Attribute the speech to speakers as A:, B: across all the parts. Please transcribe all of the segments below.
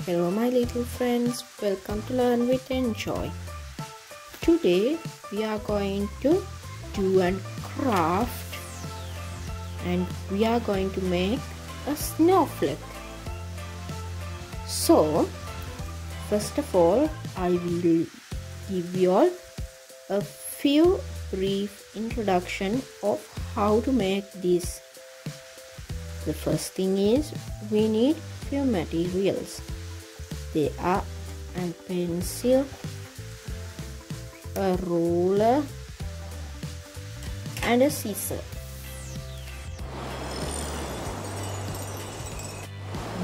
A: Hello my little friends, welcome to Learn with Enjoy. Today we are going to do a craft and we are going to make a snowflake. So first of all I will give you all a few brief introduction of how to make this. The first thing is we need few materials. They are a pencil, a ruler and a scissor.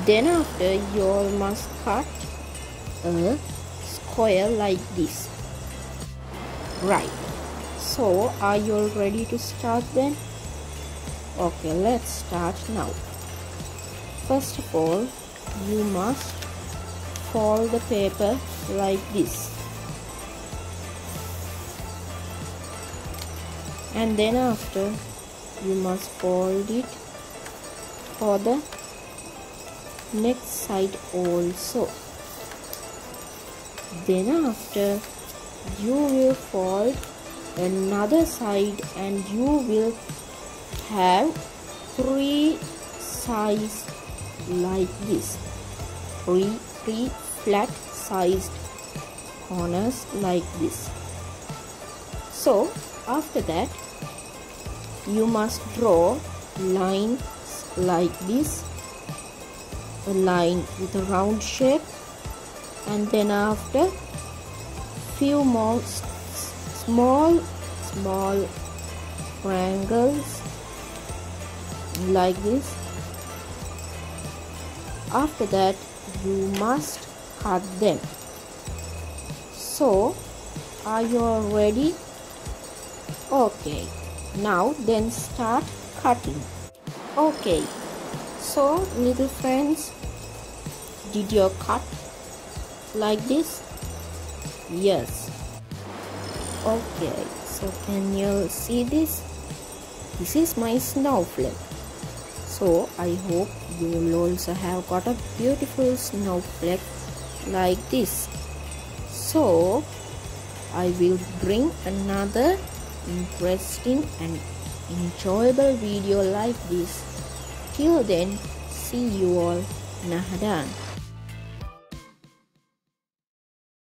A: Then after you all must cut a square like this. Right, so are you all ready to start then? Okay, let's start now. First of all, you must fold the paper like this. And then after, you must fold it for the next side also. Then after, you will fold another side and you will have three sides like this. Three flat sized corners like this. So after that you must draw lines like this, a line with a round shape, and then after few more small triangles like this. After that you must cut them. So are you all ready? Okay, now then start cutting. Okay, so little friends, did you cut like this? Yes. Okay, so can you see this? This is my snowflake. So I hope you will also have got a beautiful snowflake like this. So I will bring another interesting and enjoyable video like this. Till then, see you all. Nahadan.